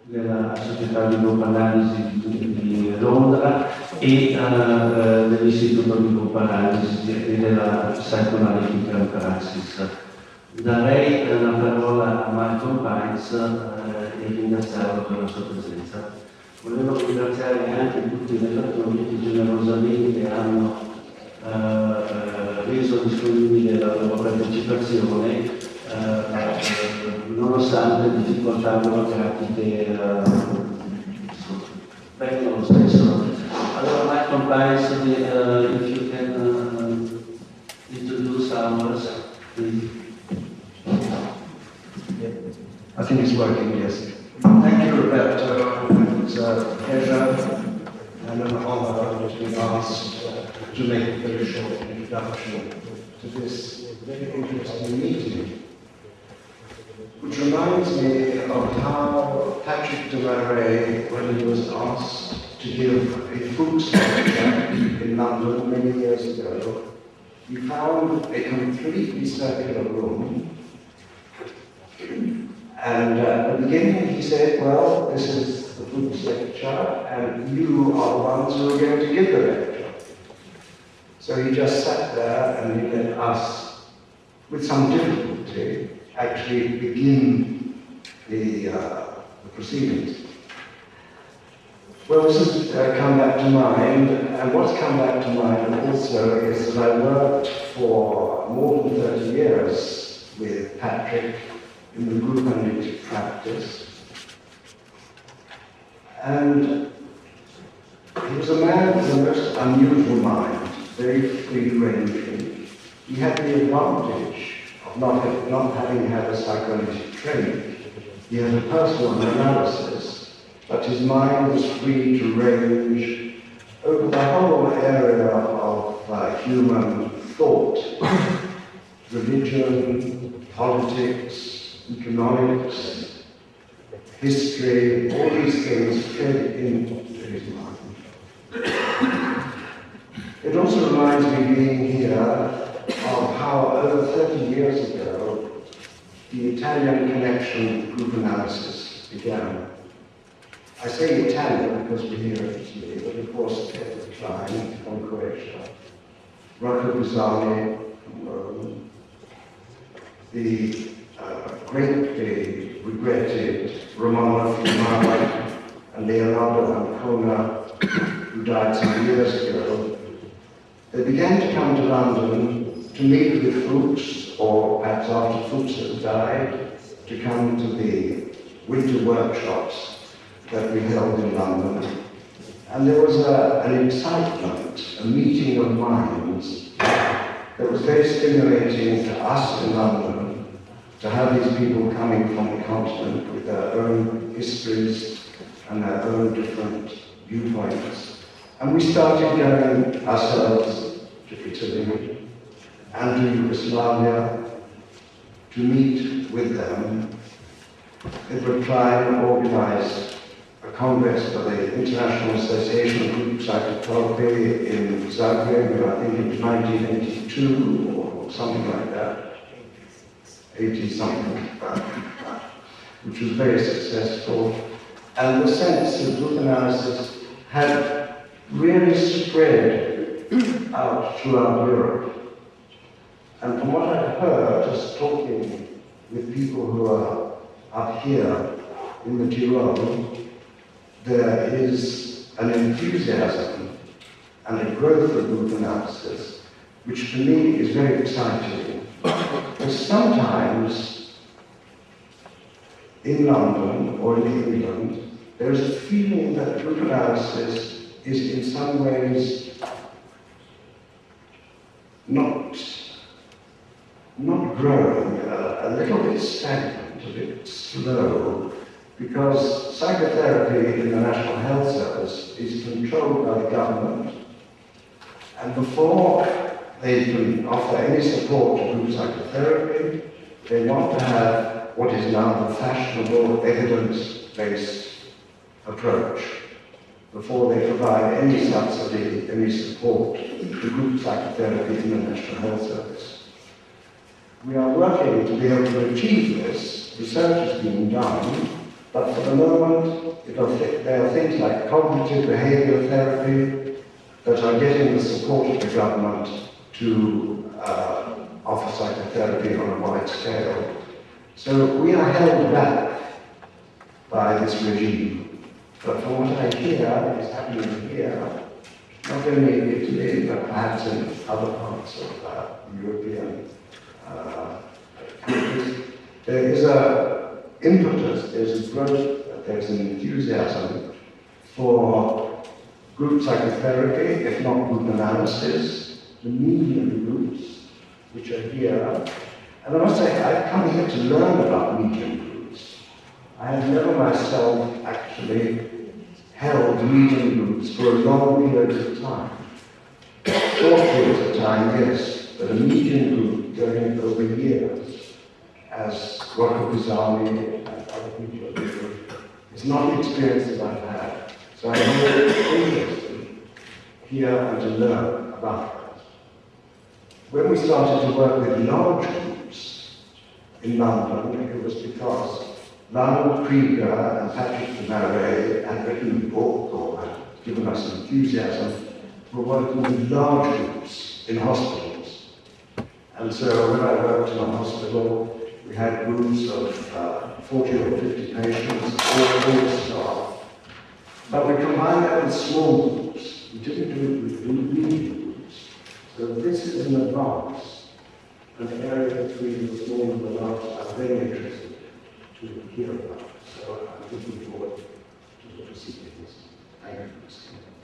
della società di gruppo analisi di Londra e dell'istituto di gruppo analisi e della Psychoanalytical Praxis. Darei la parola a Malcom e ringraziarlo per la sua presenza. Volevo ringraziare anche tutti i relatori che generosamente hanno reso disponibile la loro partecipazione nonostante difficoltà burocratiche vengono lo stesso. Allora Malcom if you can introduce ours, please. I think it's working, yes. Thank you, Roberto. It's a pleasure and an honor to be asked to make a very short introduction to this very interesting meeting, which reminds me of how Patrick de Maré, when he was asked to give a Fuchs lecture in London many years ago, he found a completely circular room. And at the beginning he said, well, this is the Fuchs lecture, and you are the ones who are going to give the lecture. So he just sat there and he let us, with some difficulty, actually begin the proceedings. Well, this has come back to mind, and what's come back to mind also is that I worked for more than 30 years with Patrick in the group analytic practice. And he was a man with a most unusual mind, very free-ranging. He had the advantage of not having had a psychoanalytic training. He had a personal analysis, but his mind was free to range over the whole area of human thought, religion, politics, economics, history, all these things fed into his mind. It also reminds me, being here, of how over 30 years ago the Italian connection with group analysis began. I say Italian because we're here in Italy, but of course Peter Klein from Croatia, Rocco Pisani from Rome, the greatly regretted Romano Fiumara and Leonardo Ancona, who died some years ago. They began to come to London to meet with Fuchs, or perhaps after Fuchs had died, to come to the winter workshops that we held in London. And there was an excitement, a meeting of minds that was very stimulating to us in London, to have these people coming from the continent with their own histories and their own different viewpoints. And we started going ourselves to Italy and to Yugoslavia to meet with them. Edward Klein organized a congress for the International Association of Group Psychotherapy in Zagreb, I think it was 1982 or something like that. 80-something, which was very successful. And the sense of group analysis had really spread out throughout Europe. And from what I've heard, just talking with people who are up here in the Tyrol, there is an enthusiasm and a growth of group analysis, which to me is very exciting. Because sometimes in London or in England, there is a feeling that group analysis is in some ways not growing, a little bit stagnant, a bit slow, because psychotherapy in the National Health Service is controlled by the government, and before they can offer any support to group psychotherapy, they want to have what is now the fashionable evidence-based approach before they provide any subsidy, any support to group psychotherapy in the National Health Service. We are working to be able to achieve this. Research is being done, But for the moment, there are things like cognitive behavioral therapy that are getting the support of the government to offer psychotherapy on a wide scale. So we are held back by this regime. But from what I hear is happening here, not only in Italy, but perhaps in other parts of European countries, there is an impetus, there's a growth, there's an enthusiasm for group psychotherapy, if not group analysis, the medium groups, which are here. And I must say, I've come here to learn about medium groups. I have never myself actually held medium groups for a long period of time. Short periods of time, yes, but a medium group going over years, as Rocco Pisani and other people are doing, is not the experience that I've had. So I'm very interested here and to learn about that. When we started to work with large groups in London, it was because Ronald Krieger and Patrick Maré had written a book or had given us enthusiasm for working with large groups in hospitals. And so when I worked in a hospital, we had groups of 40 or 50 patients, all staff. But we combined that with small groups. We didn't do it with medium groups. So this is an advance, an area between the small and the large. I'm very interested to hear about. So I'm looking forward to the proceedings. Thank you.